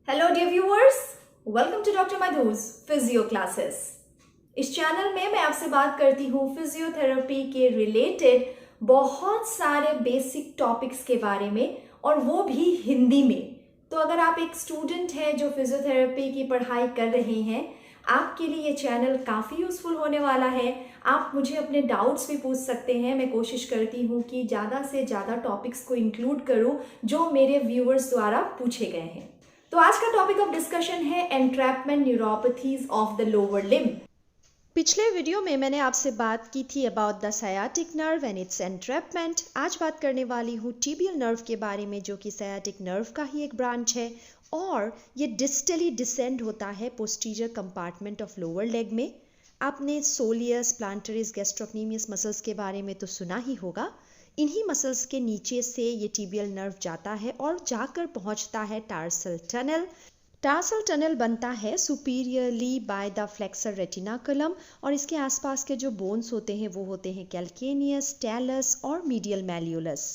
Hello dear viewers, welcome to doctor Madhu's physio classes. इस channel में मैं आपसे बात करती हूँ फिजियोथेरेपी के रिलेटेड बहुत सारे बेसिक टॉपिक्स के बारे में, और वो भी हिंदी में। तो अगर आप एक स्टूडेंट हैं जो फिजियोथेरेपी की पढ़ाई कर रहे हैं, आपके लिए ये चैनल काफ़ी यूज़फुल होने वाला है। आप मुझे अपने डाउट्स भी पूछ सकते हैं। मैं कोशिश करती हूँ कि ज़्यादा से ज़्यादा टॉपिक्स को इंक्लूड करूँ जो मेरे व्यूअर्स द्वारा पूछे गए हैं। तो आज का टॉपिक ऑफ डिस्कशन है entrapment neuropathies of the lower limb. पिछले वीडियो में मैंने आपसे बात की थी about the sciatic nerve and its entrapment. आज बात करने वाली हूँ टिबियल नर्व के बारे में, जो कि सायाटिक नर्व का ही एक ब्रांच है और ये डिस्टली डिसेंड होता है posterior compartment of lower leg में। आपने सोलियस, प्लांटरिस, गैस्ट्रोक्नीमियस मसल्स के बारे में तो सुना ही होगा। इन्हीं मसल्स के नीचे से ये टिबियल नर्व जाता है और जाकर पहुंचता है टार्सल टनल। टार्सल टनल बनता है superiorly by the flexor retinaculum और इसके आसपास के जो बोन्स होते हैं वो होते हैं कैल्केनियस, टैलस और मीडियल मैल्यूलस।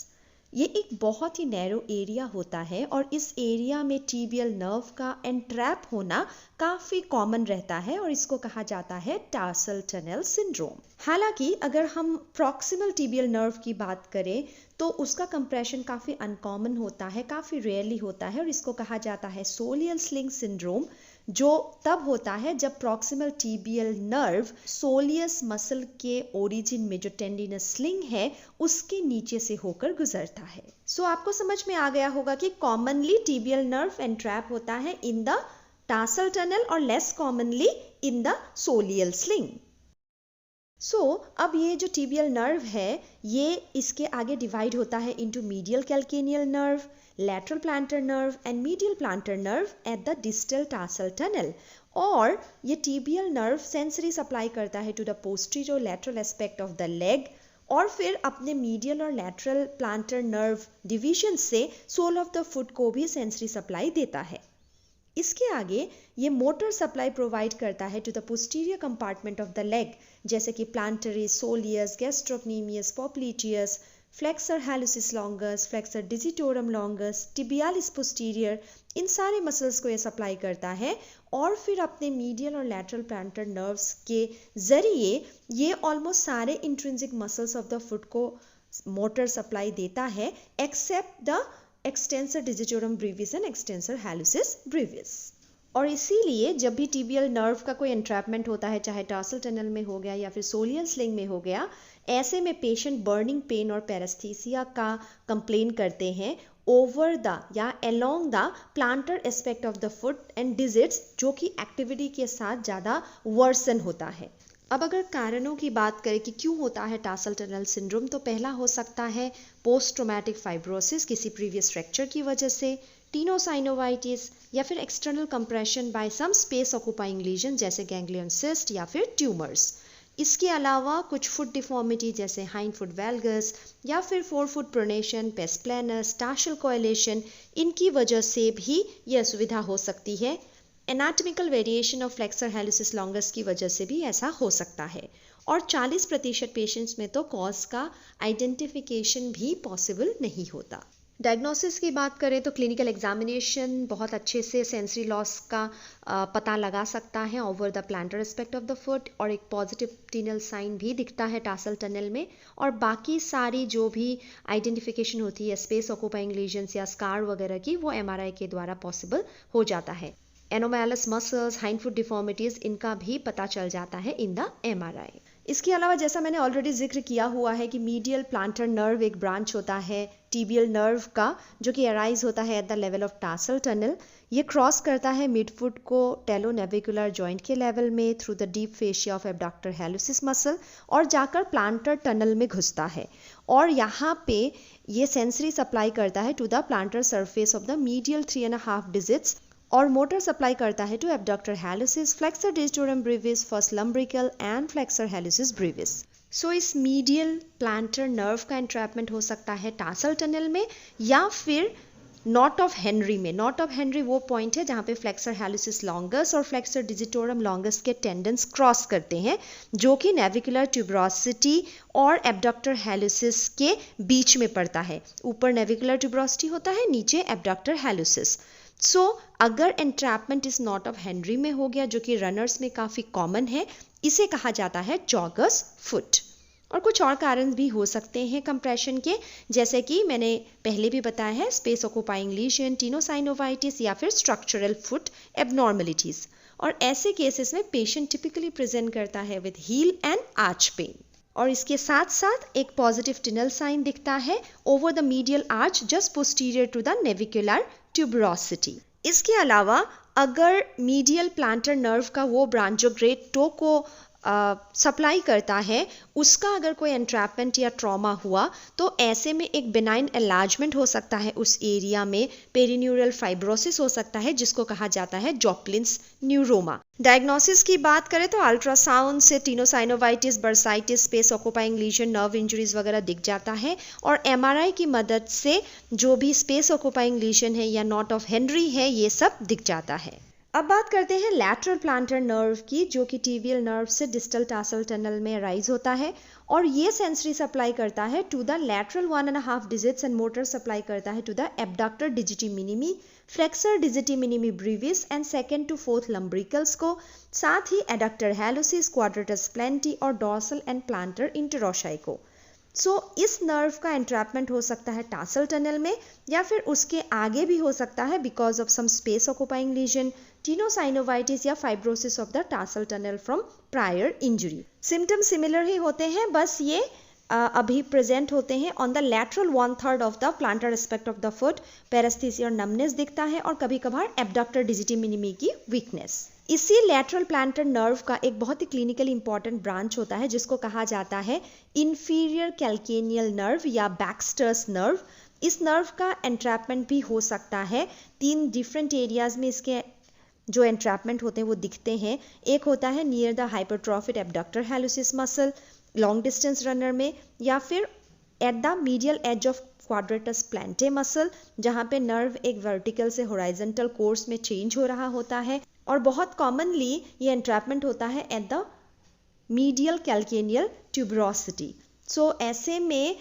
ये एक बहुत ही नैरो एरिया होता है और इस एरिया में टिबियल नर्व का एंट्रैप होना काफ़ी कॉमन रहता है और इसको कहा जाता है टार्सल टनल सिंड्रोम। हालांकि अगर हम प्रॉक्सिमल टिबियल नर्व की बात करें तो उसका कंप्रेशन काफ़ी अनकॉमन होता है, काफ़ी रेयरली होता है और इसको कहा जाता है सोलियल स्लिंग सिंड्रोम, जो तब होता है जब proximal tibial nerve soleus muscle के ओरिजिन में जो टेंडिनस स्लिंग है उसके नीचे से होकर गुजरता है। सो आपको समझ में आ गया होगा कि कॉमनली टिबियल नर्व एंट्रैप होता है इन द टार्सल टनल और less commonly in the सोलियल sling. अब ये जो टिबियल नर्व है ये इसके आगे डिवाइड होता है into medial calcaneal nerve, lateral plantar nerve and medial plantar nerve at the distal tarsal tunnel। और ये tibial nerve sensory supply करता है to the posterior lateral aspect of the leg और फिर अपने medial और lateral plantar nerve division से sole of the foot को भी sensory supply देता है। इसके आगे ये मोटर सप्लाई प्रोवाइड करता है to the posterior compartment of the leg, जैसे कि plantaris, soleus, gastrocnemius, popliteus, flexor hallucis longus, flexor digitorum longus, tibialis posterior, इन सारे मसल्स को ये सप्लाई करता है और फिर अपने मीडियल और लैटरल प्लांटर नर्व्स के जरिए ये ऑलमोस्ट सारे intrinsic muscles of the foot को मोटर सप्लाई देता है, except the extensor digitorum brevis and extensor hallucis brevis. और इसीलिए जब भी टिबियल नर्व का कोई एंट्रैपमेंट होता है, चाहे टार्सल टनल में हो गया या फिर सोलियल स्लिंग में हो गया, ऐसे में पेशेंट बर्निंग पेन और पैरेस्थीसिया का कंप्लेन करते हैं ओवर द या along the plantar aspect of the foot and digits, जो कि एक्टिविटी के साथ ज़्यादा वर्सन होता है। अब अगर कारणों की बात करें कि क्यों होता है टार्सल टनल सिंड्रोम, तो पहला हो सकता है पोस्ट ट्रोमैटिक फाइब्रोसिस, किसी प्रीवियस फ्रैक्चर की वजह से, टीनोसाइनोवाइटिस या फिर external compression by some space occupying lesion जैसे गैंग्लियन सिस्ट या फिर ट्यूमर्स। इसके अलावा कुछ फुट डिफॉर्मिटी जैसे हाइंड फुट वेल्गस या फिर fore foot pronation, pes planus, tarsal coalition, इनकी वजह से भी यह असुविधा हो सकती है। Anatomical variation of flexor hallucis longus की वजह से भी ऐसा हो सकता है और 40% पेशेंट्स में तो कॉज का आइडेंटिफिकेशन भी पॉसिबल नहीं होता। डायग्नोसिस की बात करें तो क्लिनिकल एग्जामिनेशन बहुत अच्छे से सेंसरी लॉस का पता लगा सकता है over the plantar aspect of the foot, और एक पॉजिटिव टीनल साइन भी दिखता है टार्सल टनल में, और बाकी सारी जो भी आइडेंटिफिकेशन होती है स्पेस ऑक्यूपाइंग लीजन्स या स्कार वगैरह की, वो MRI के द्वारा पॉसिबल हो जाता है। एनोमैलस मसल्स, हाइंड फुट डिफॉर्मिटीज, इनका भी पता चल जाता है इन द MRI। इसके अलावा जैसा मैंने ऑलरेडी जिक्र किया हुआ है कि मीडियल प्लांटर नर्व एक ब्रांच होता है टिबियल नर्व का, जो कि अराइज होता है at the level of tarsal tunnel. ये क्रॉस करता है मिडफुट को टेलोनेविकुलर जॉइंट के लेवल में through the deep fascia of abductor hallucis muscle और जाकर प्लांटर टनल में घुसता है और यहाँ पे ये सेंसरी सप्लाई करता है to the plantar surface of the medial 3.5 digits और मोटर सप्लाई करता है to abductor hallucis, flexor digitorum brevis, first lumbrical and flexor hallucis brevis. इस मीडियल प्लांटर नर्व का एंट्रैपमेंट हो सकता है टार्सल टनल में या फिर नॉट ऑफ हेनरी में। नॉट ऑफ हेनरी वो पॉइंट है जहाँ पे फ्लेक्सर हैलुसिस लॉन्गस और फ्लेक्सर डिजिटोरम लॉन्गस के टेंडेंस क्रॉस करते हैं, जो कि नेविकुलर ट्यूबरोसिटी और एब्डक्टर हैलुसिस के बीच में पड़ता है। ऊपर नेविकुलर ट्यूबरोसिटी होता है, नीचे एब्डक्टर हैलुसिस। अगर entrapment is not of Henry में हो गया, जो कि रनर्स में काफ़ी कॉमन है, इसे कहा जाता है जॉगर्स फुट। और कुछ और कारण भी हो सकते हैं कंप्रेशन के, जैसे कि मैंने पहले भी बताया है, स्पेस ऑक्यूपाइंग लीजन, टीनोसाइनोवाइटिस या फिर स्ट्रक्चरल फुट एबनॉर्मलिटीज। और ऐसे केसेस में पेशेंट टिपिकली प्रेजेंट करता है with heel and arch pain. और इसके साथ साथ एक पॉजिटिव टिनल साइन दिखता है over the medial arch just posterior to the navicular tuberosity. इसके अलावा अगर मीडियल प्लांटर नर्व का वो ब्रांच जो ग्रेट टो को सप्लाई करता है, उसका अगर कोई एंट्रैपमेंट या ट्रॉमा हुआ, तो ऐसे में एक बिनाइन एलार्जमेंट हो सकता है उस एरिया में, पेरिन्यूरल फाइब्रोसिस हो सकता है, जिसको कहा जाता है जॉपलिन्स न्यूरोमा। डायग्नोसिस की बात करें तो अल्ट्रासाउंड से tenosynovitis, bursitis, space occupying lesion, nerve injuries वगैरह दिख जाता है। और एमआरआई की मदद से जो भी स्पेस ऑक्यूपाइंग लीजन है या नॉट ऑफ हेनरी है, ये सब दिख जाता है। अब बात करते हैं लैटरल प्लांटर नर्व की, जो कि टिबियल नर्व से डिस्टल टासल टनल में राइज होता है और ये सेंसरी सप्लाई करता है to the lateral 1.5 digits and motor supply करता है to the abductor digiti minimi, flexor digiti minimi brevis and second to fourth lumbricals को, साथ ही एडक्टर हैलोसिस, क्वाड्रेटस प्लेंटी और डॉर्सल एंड प्लांटर इंटरोशाई को। इस नर्व का एंट्रैपमेंट हो सकता है टासल टनल में या फिर उसके आगे भी हो सकता है because of some space occupying lesion, tenosynovitis या fibrosis of the tarsal tunnel from prior injury. Symptom similar ही होते हैं, बस ये अभी प्रेजेंट होते हैं on the lateral 1/3 of the plantar aspect of the foot. Paraesthesia और नमनेस दिखता है और कभी कभार एबडक्टर डिजिटी मिनिमी की वीकनेस। इसी लैटरल प्लांटर नर्व का एक बहुत ही क्लिनिकली इंपॉर्टेंट ब्रांच होता है जिसको कहा जाता है इंफीरियर कैल्केनियल नर्व या बैक्स्टर्स नर्व। इस नर्व का एंट्रैपमेंट भी हो सकता है। 3 डिफरेंट एरियाज में इसके जो एंट्रैपमेंट होते हैं वो दिखते हैं। एक होता है near the hypertrophied abductor hallucis muscle long distance runner में, या फिर at the medial edge of quadratus plantae muscle, जहाँ पे नर्व एक वर्टिकल से होराइजेंटल कोर्स में चेंज हो रहा होता है। और बहुत कॉमनली ये एंट्रैपमेंट होता है at the medial calcaneal tuberosity. ऐसे में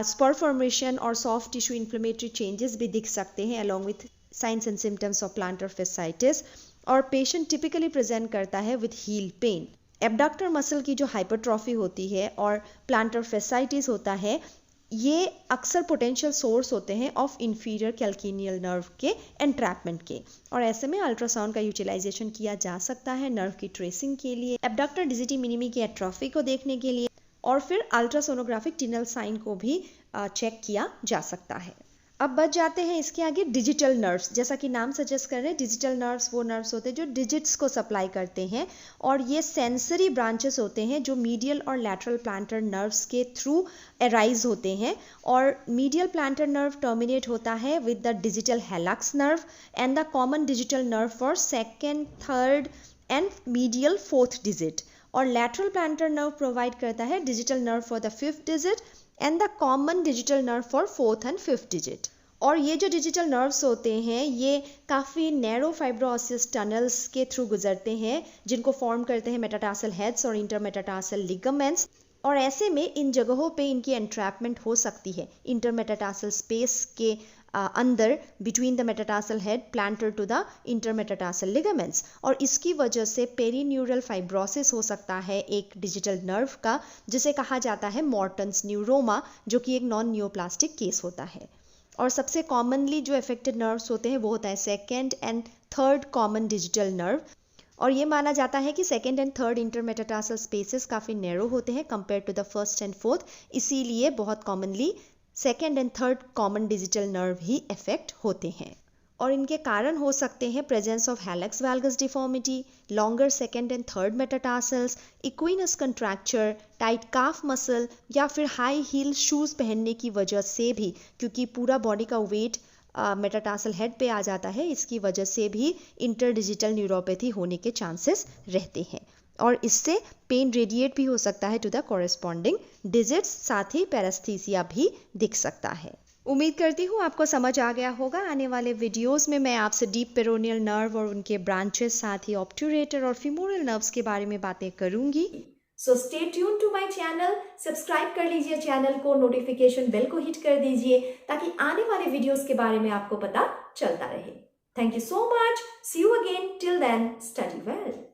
स्पर फॉर्मेशन और सॉफ्ट टिश्यू इन्फ्लेमेटरी चेंजेस भी दिख सकते हैं along with science and symptoms of planter fasciitis. और पेशेंट टिपिकली प्रेजेंट करता है with heal pen. Abductor muscle की जो हाइपरट्रॉफी होती है और प्लांटर फेसाइटिस होता है, ये अक्सर पोटेंशियल सोर्स होते हैं ऑफ इंफीरियर कैल्केनियल नर्व के एंट्रैपमेंट के। और ऐसे में अल्ट्रासाउंड का यूटिलाइजेशन किया जा सकता है नर्व की ट्रेसिंग के लिए, एबडक्टर डिजिटी मिनिमी की एट्रॉफी को देखने के लिए, और फिर अल्ट्रासोनोग्राफिक टिनल साइन को भी चेक किया जा सकता है। अब बच जाते हैं इसके आगे डिजिटल नर्व्स। जैसा कि नाम सजेस्ट कर रहे हैं, डिजिटल नर्व्स वो नर्व्स होते हैं जो डिजिट्स को सप्लाई करते हैं और ये सेंसरी ब्रांचेस होते हैं जो मीडियल और लैटरल प्लांटर नर्व्स के थ्रू अराइज होते हैं। और मीडियल प्लांटर नर्व टर्मिनेट होता है with the digital hallux nerve and the common digital nerve for second, third and medial 4th digit. और लैटरल प्लांटर नर्व प्रोवाइड करता है digital nerve for the 5th digit and the common digital nerve for 4th and 5th digit. और ये जो digital nerves होते हैं ये काफ़ी नैरो फाइब्रोसिस टनल्स के थ्रू गुजरते हैं जिनको फॉर्म करते हैं मेटाटार्सल हेड्स और इंटरमेटाटार्सल लिगामेंट्स। और ऐसे में इन जगहों पे इनकी एंट्रैपमेंट हो सकती है इंटरमेटाटार्सल स्पेस के अंदर between the metatarsal head plantar to the intermetatarsal ligaments. और इसकी वजह से पेरीन्यूरल फाइब्रोसिस हो सकता है एक डिजिटल नर्व का, जिसे कहा जाता है मॉर्टन्स न्यूरोमा, जो कि एक नॉन न्यूप्लास्टिक केस होता है। और सबसे कॉमनली जो अफेक्टेड नर्व्स होते हैं वो होता है 2nd and 3rd common digital nerve. और ये माना जाता है कि 2nd एंड 3rd इंटरमेटाटार्सल स्पेसेस काफ़ी नैरो होते हैं compare to the 1st and 4th, इसीलिए बहुत commonly 2nd and 3rd common digital nerve ही अफेक्ट होते हैं। और इनके कारण हो सकते हैं presence of hallux valgus deformity, longer 2nd and 3rd metatarsals, equinus contracture, tight calf muscle, या फिर हाई हील शूज़ पहनने की वजह से भी, क्योंकि पूरा बॉडी का वेट मेटाटार्सल हेड पे आ जाता है, इसकी वजह से भी इंटरडिजिटल न्यूरोपैथी होने के चांसेस रहते हैं। और इससे पेन रेडिएट भी हो सकता है टू द कॉरेस्पॉन्डिंग डिजिट्स, साथ ही पैरेस्थीसिया भी दिख सकता है। उम्मीद करती हूँ आपको समझ आ गया होगा। आने वाले वीडियोस में मैं आपसे डीप पेरोनियल नर्व और उनके ब्रांचेस, साथ ही ऑब्ट्यूरेटर और फीमोरल नर्व्स के बारे में बातें करूंगी। So stay tune to my channel, subscribe कर लीजिए चैनल को, नोटिफिकेशन बेल को हिट कर दीजिए ताकि आने वाले वीडियोस के बारे में आपको पता चलता रहे। Thank you so much. See you again. Till then, study well.